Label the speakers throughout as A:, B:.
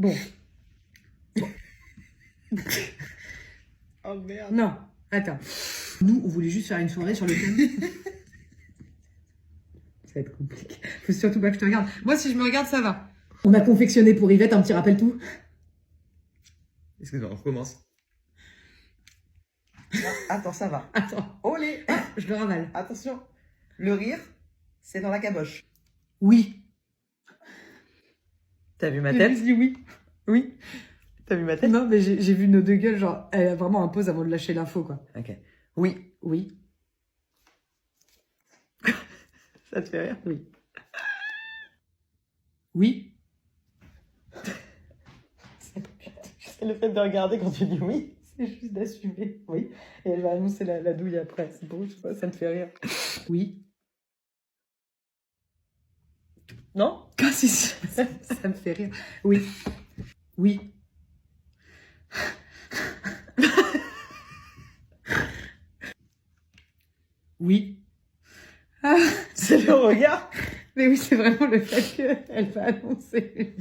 A: Bon.
B: Oh merde.
A: Non, attends. Nous, on voulait juste faire une soirée sur le thème. Ça va être compliqué. Faut surtout pas que je te regarde. Moi, si je me regarde, ça va. On a confectionné pour Yvette un petit rappel tout.
B: Excuse-moi, on recommence. Attends, ça va.
A: Attends.
B: Olé.
A: Je le ravale.
B: Attention. Le rire, c'est dans la caboche.
A: Oui.
B: T'as vu ma
A: J'ai
B: tête?
A: juste dit oui.
B: Oui. T'as vu ma tête?
A: Non, mais j'ai vu nos deux gueules, genre, elle a vraiment un pause avant de lâcher l'info, quoi.
B: Ok. Oui.
A: Oui.
B: Ça te fait rire?
A: Oui. Oui.
B: C'est le fait de regarder quand tu dis oui.
A: C'est juste d'assumer. Oui. Et elle va annoncer la douille après. C'est beau, je sais pas, ça me fait rire. Oui.
B: Non?
A: Ah, si, si. Ça me fait rire. Oui. Oui. Oui. Ah,
B: C'est le regard.
A: mais oui, c'est vraiment le fait qu'elle va annoncer.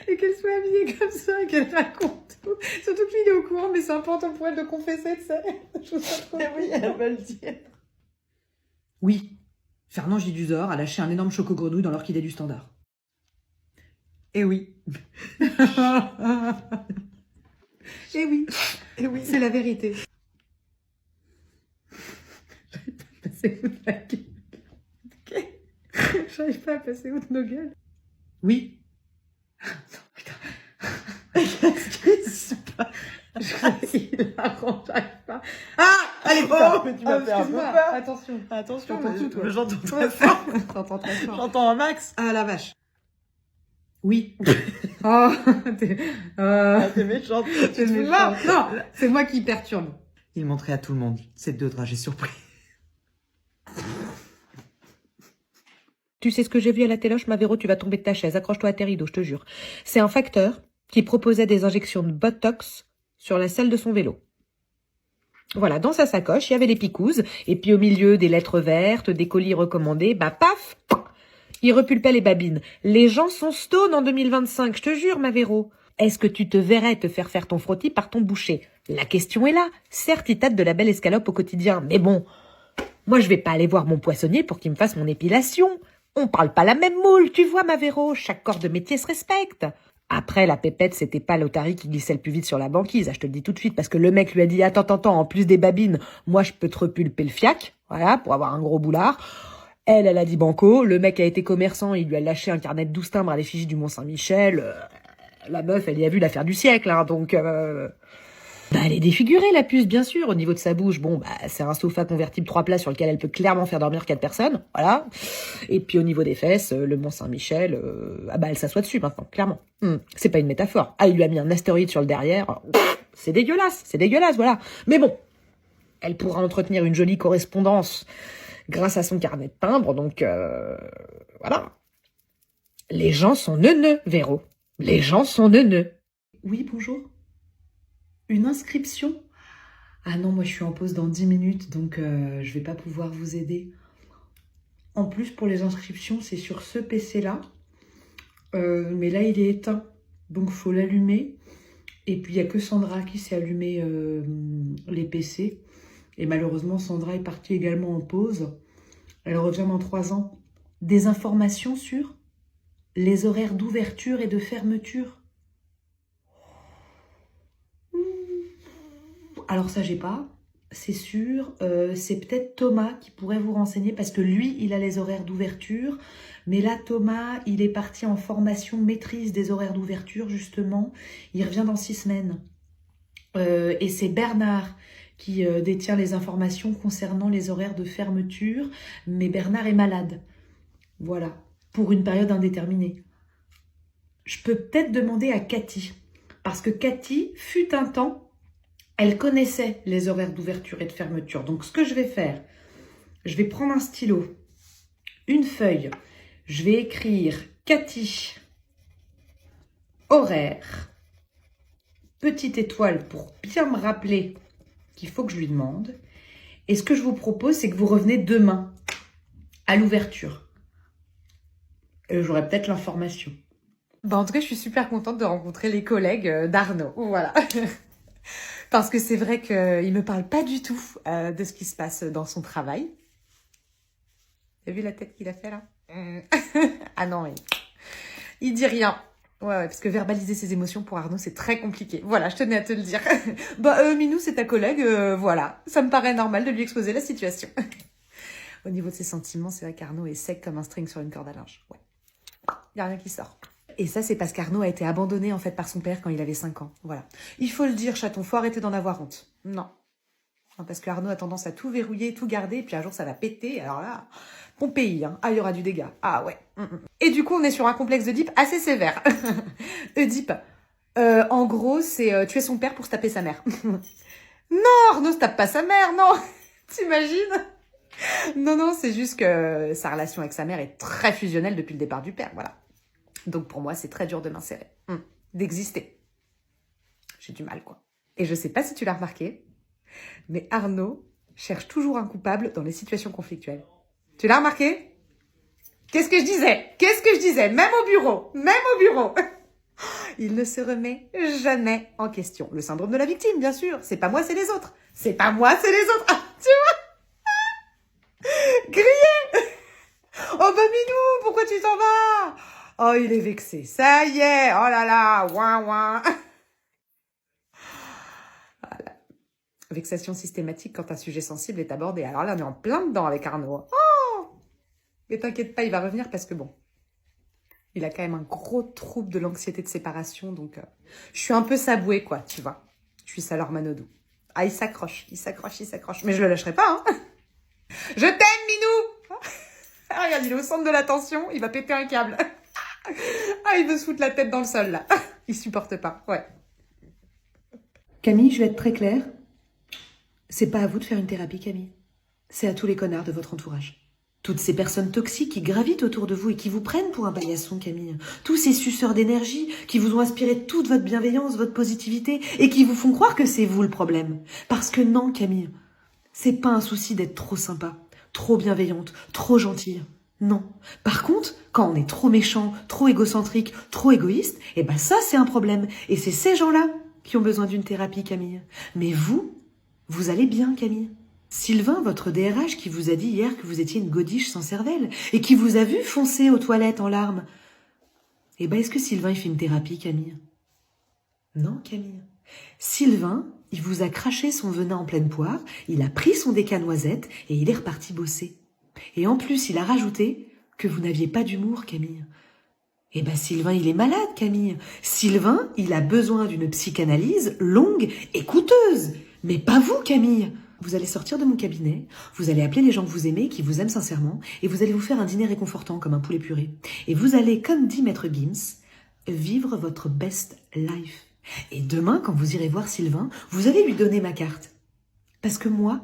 A: Et qu'elle soit habillée comme ça et qu'elle raconte tout. Surtout que lui, il est au courant, mais c'est important pour elle de confesser, tu sais. Je trouve ça trop
B: Eh oui,
A: cool.
B: elle va le dire.
A: Oui. Fernand Giduzor a lâché un énorme choco-grenouille dans l'orchidée du Standard.
B: Eh oui.
A: Et oui,
B: Eh oui.
A: c'est la vérité. J'arrive pas à passer outre la gueule. Ok. J'arrive pas à passer outre nos gueules. Oui.
B: Qu'est-ce qui se passe?
A: Il arrange, j'arrive pas. Ah, allez,
B: Oh, mais tu m'as fait un peu
A: excuse-moi.
B: peur.
A: Attention.
B: Attention,
A: J'entends tout, toi.
B: j'entends très fort.
A: T'entends très fort.
B: J'entends un max.
A: Ah, la vache. Oui. Oh, t'es...
B: T'es méchante. Tu
A: t'es
B: te fous de
A: méchant.
B: moi?
A: Non, c'est moi qui perturbe.
B: Il montrait à tout le monde. Ces deux dragées surpris.
C: Tu sais ce que j'ai vu à la téloche, ma Véro, tu vas tomber de ta chaise. Accroche-toi à tes rideaux, je te jure. C'est un facteur qui proposait des injections de Botox sur la selle de son vélo. Voilà, dans sa sacoche, il y avait des picouzes, et puis au milieu, des lettres vertes, des colis recommandés, bah paf, il repulpait les babines. Les gens sont stone en 2025, je te jure, ma Véro. Est-ce que tu te verrais te faire ton frottis par ton boucher? La question est là. Certes, il tâte de la belle escalope au quotidien, mais bon, moi je vais pas aller voir mon poissonnier pour qu'il me fasse mon épilation. On parle pas la même moule, tu vois, ma Véro, chaque corps de métier se respecte. Après, la pépette, c'était pas l'Otari qui glissait le plus vite sur la banquise, je te le dis tout de suite, parce que le mec lui a dit, attends, en plus des babines, moi je peux te repulper le fiac, voilà, pour avoir un gros boulard. Elle a dit banco, le mec a été commerçant, il lui a lâché un carnet de 12 timbres à l'effigie du Mont-Saint-Michel. La meuf, elle y a vu l'affaire du siècle, hein, donc... Bah, elle est défigurée, la puce, bien sûr. Au niveau de sa bouche, bon, bah, c'est un sofa convertible 3 places sur lequel elle peut clairement faire dormir 4 personnes. Voilà. Et puis, au niveau des fesses, le Mont-Saint-Michel, ah bah, elle s'assoit dessus maintenant, clairement. C'est pas une métaphore. Ah, il lui a mis un astéroïde sur le derrière. C'est dégueulasse, voilà. Mais bon, elle pourra entretenir une jolie correspondance grâce à son carnet de timbres, donc, voilà. Les gens sont neuneux, Véro. Les gens sont neuneux.
A: Oui, bonjour. Une inscription? Ah non, moi je suis en pause dans 10 minutes, donc je vais pas pouvoir vous aider. En plus, pour les inscriptions, c'est sur ce PC-là. Mais là, il est éteint, donc il faut l'allumer. Et puis, il n'y a que Sandra qui s'est allumé les PC. Et malheureusement, Sandra est partie également en pause. Elle revient dans 3 ans. Des informations sur les horaires d'ouverture et de fermeture. Alors ça, j'ai pas, c'est sûr. C'est peut-être Thomas qui pourrait vous renseigner parce que lui, il a les horaires d'ouverture. Mais là, Thomas, il est parti en formation maîtrise des horaires d'ouverture, justement. Il revient dans 6 semaines. Et c'est Bernard qui détient les informations concernant les horaires de fermeture. Mais Bernard est malade. Voilà, pour une période indéterminée. Je peux peut-être demander à Cathy. Parce que Cathy, fut un temps... Elle connaissait les horaires d'ouverture et de fermeture. Donc, ce que je vais faire, je vais prendre un stylo, une feuille. Je vais écrire Cathy, horaire, petite étoile pour bien me rappeler qu'il faut que je lui demande. Et ce que je vous propose, c'est que vous revenez demain à l'ouverture. J'aurai peut-être l'information.
C: Bah, en tout cas, je suis super contente de rencontrer les collègues d'Arnaud. Voilà. Parce que c'est vrai qu'il me parle pas du tout de ce qui se passe dans son travail. T'as vu la tête qu'il a fait là? Ah non, il dit rien. Ouais, parce que verbaliser ses émotions pour Arnaud, c'est très compliqué. Voilà, je tenais à te le dire. Bah, Minou, c'est ta collègue, voilà. Ça me paraît normal de lui exposer la situation. Au niveau de ses sentiments, c'est vrai qu'Arnaud est sec comme un string sur une corde à linge. Ouais. Il n'y a rien qui sort. Et ça, c'est parce qu'Arnaud a été abandonné en fait par son père quand il avait 5 ans. Voilà. Il faut le dire, chaton, faut arrêter d'en avoir honte. Non. Non, parce qu'Arnaud a tendance à tout verrouiller, tout garder, et puis un jour ça va péter. Alors là, bon pays, hein. Ah, il y aura du dégât. Ah ouais. Et du coup, on est sur un complexe d'Oedipe assez sévère. Oedipe, en gros, c'est tuer son père pour se taper sa mère. Non, Arnaud se tape pas sa mère, non. T'imagines? Non, c'est juste que sa relation avec sa mère est très fusionnelle depuis le départ du père, voilà. Donc pour moi, c'est très dur de m'insérer, d'exister. J'ai du mal, quoi. Et je sais pas si tu l'as remarqué, mais Arnaud cherche toujours un coupable dans les situations conflictuelles. Tu l'as remarqué? Qu'est-ce que je disais? Même au bureau. Il ne se remet jamais en question. Le syndrome de la victime, bien sûr. C'est pas moi, c'est les autres. Ah, tu vois? Grillé. Oh bah Minou, pourquoi tu t'en vas? Oh, il est vexé. Ça y est. Oh là là. Ouin. Voilà. Vexation systématique quand un sujet sensible est abordé. Alors là, on est en plein dedans avec Arnaud. Oh! Mais t'inquiète pas, il va revenir parce que bon, il a quand même un gros trouble de l'anxiété de séparation. Donc, je suis un peu sa bouée, quoi, tu vois. Je suis sa Laure Manodou. Ah, il s'accroche. Mais je le lâcherai pas, hein. Je t'aime, Minou! Ah, regarde, il est au centre de l'attention. Il va péter un câble. Ah, il veut se foutre la tête dans le sol, là. Il supporte pas, ouais. Camille, je vais être très claire. C'est pas à vous de faire une thérapie, Camille. C'est à tous les connards de votre entourage. Toutes ces personnes toxiques qui gravitent autour de vous et qui vous prennent pour un paillasson, Camille. Tous ces suceurs d'énergie qui vous ont inspiré toute votre bienveillance, votre positivité et qui vous font croire que c'est vous le problème. Parce que non, Camille, c'est pas un souci d'être trop sympa, trop bienveillante, trop gentille. Non. Par contre, quand on est trop méchant, trop égocentrique, trop égoïste, eh ben ça, c'est un problème. Et c'est ces gens-là qui ont besoin d'une thérapie, Camille. Mais vous allez bien, Camille. Sylvain, votre DRH, qui vous a dit hier que vous étiez une godiche sans cervelle et qui vous a vu foncer aux toilettes en larmes. Eh ben, est-ce que Sylvain, il fait une thérapie, Camille? Non, Camille. Sylvain, il vous a craché son venin en pleine poire, il a pris son déca noisette et il est reparti bosser. Et en plus, il a rajouté que vous n'aviez pas d'humour, Camille. Eh ben, Sylvain, il est malade, Camille. Sylvain, il a besoin d'une psychanalyse longue et coûteuse. Mais pas vous, Camille. Vous allez sortir de mon cabinet, vous allez appeler les gens que vous aimez, qui vous aiment sincèrement, et vous allez vous faire un dîner réconfortant comme un poulet puré. Et vous allez, comme dit Maître Gims, vivre votre best life. Et demain, quand vous irez voir Sylvain, vous allez lui donner ma carte. Parce que moi,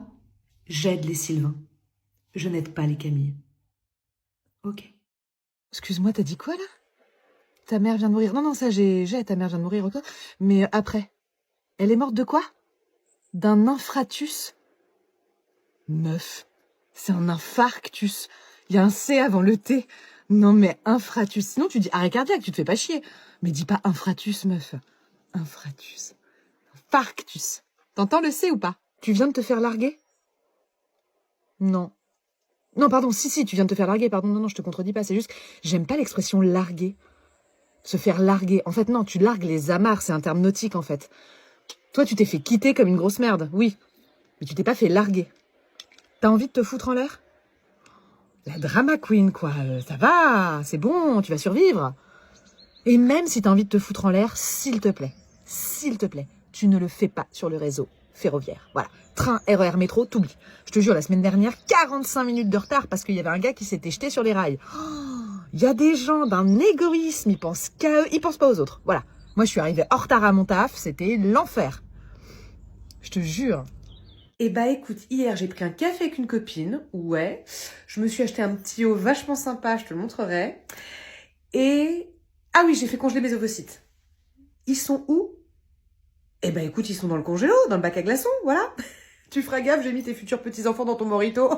C: j'aide les Sylvains. Je n'aide pas les Camille. Ok.
B: Excuse-moi, t'as dit quoi, là? Ta mère vient de mourir. Non, ça, ta mère vient de mourir, quoi. Mais après, elle est morte de quoi? D'un infratus? Meuf, c'est un infarctus. Il y a un C avant le T. Non, mais infratus. Sinon, tu dis arrêt cardiaque, tu te fais pas chier. Mais dis pas infratus, meuf. Infratus. Infarctus. T'entends le C ou pas? Tu viens de te faire larguer? Non. Non, pardon, si, tu viens de te faire larguer, pardon, non, je te contredis pas, c'est juste, j'aime pas l'expression larguer. Se faire larguer. En fait, non, tu largues les amarres, c'est un terme nautique, en fait. Toi, tu t'es fait quitter comme une grosse merde, oui. Mais tu t'es pas fait larguer. T'as envie de te foutre en l'air? La drama queen, quoi, ça va, c'est bon, tu vas survivre. Et même si t'as envie de te foutre en l'air, s'il te plaît, tu ne le fais pas sur le réseau ferroviaire. Voilà. Train, RER, métro, t'oublies. Je te jure, la semaine dernière, 45 minutes de retard parce qu'il y avait un gars qui s'était jeté sur les rails. Il y a des gens d'un égoïsme, ils pensent qu'à eux, ils pensent pas aux autres. Voilà. Moi, je suis arrivée en retard à mon taf, c'était l'enfer. Je te jure.
C: Eh bah écoute, hier j'ai pris un café avec une copine, ouais. Je me suis acheté un petit haut vachement sympa, je te le montrerai. Et... ah oui, j'ai fait congeler mes ovocytes. Ils sont où? Eh bah écoute, ils sont dans le congélo, dans le bac à glaçons, voilà. Tu feras gaffe, j'ai mis tes futurs petits-enfants dans ton morito.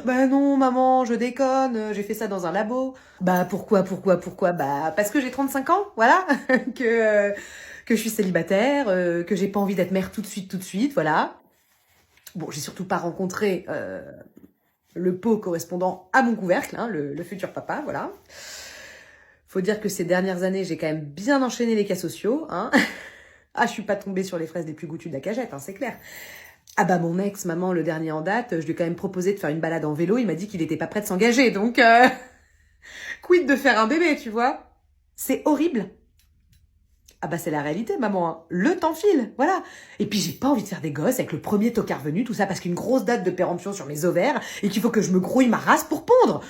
B: Bah non, maman, je déconne, j'ai fait ça dans un labo. Bah pourquoi? Bah parce que j'ai 35 ans, voilà, que je suis célibataire, que j'ai pas envie d'être mère tout de suite, voilà. Bon, j'ai surtout pas rencontré le pot correspondant à mon couvercle, hein, le futur papa, voilà. Faut dire que ces dernières années, j'ai quand même bien enchaîné les cas sociaux, hein. Ah, je suis pas tombée sur les fraises les plus goûtues de la cagette, hein, c'est clair. Ah bah mon ex, maman, le dernier en date, je lui ai quand même proposé de faire une balade en vélo, il m'a dit qu'il était pas prêt de s'engager, donc quid de faire un bébé, tu vois? C'est horrible. Ah bah c'est la réalité, maman, hein. Le temps file, voilà. Et puis j'ai pas envie de faire des gosses avec le premier tocard venu, tout ça parce qu'une grosse date de péremption sur mes ovaires et qu'il faut que je me grouille ma race pour pondre.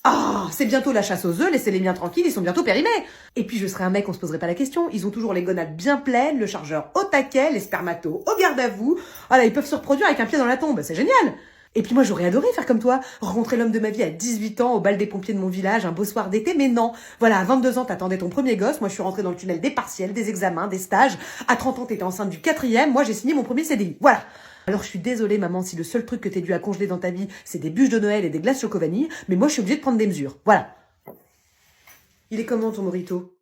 B: Ah, c'est bientôt la chasse aux œufs, laissez les miens tranquilles, ils sont bientôt périmés. Et puis je serais un mec, on se poserait pas la question. Ils ont toujours les gonades bien pleines, le chargeur au taquet, les spermatos au garde à vous. Voilà, ils peuvent se reproduire avec un pied dans la tombe, c'est génial. Et puis moi j'aurais adoré faire comme toi, rencontrer l'homme de ma vie à 18 ans au bal des pompiers de mon village, un beau soir d'été, mais non. Voilà, à 22 ans t'attendais ton premier gosse, moi je suis rentrée dans le tunnel des partiels, des examens, des stages. À 30 ans t'étais enceinte du 4e, moi j'ai signé mon premier CDI. Voilà. Alors je suis désolée maman si le seul truc que t'es dû à congeler dans ta vie c'est des bûches de Noël et des glaces choco vanille, mais moi je suis obligée de prendre des mesures. Voilà. Il est comment ton mojito?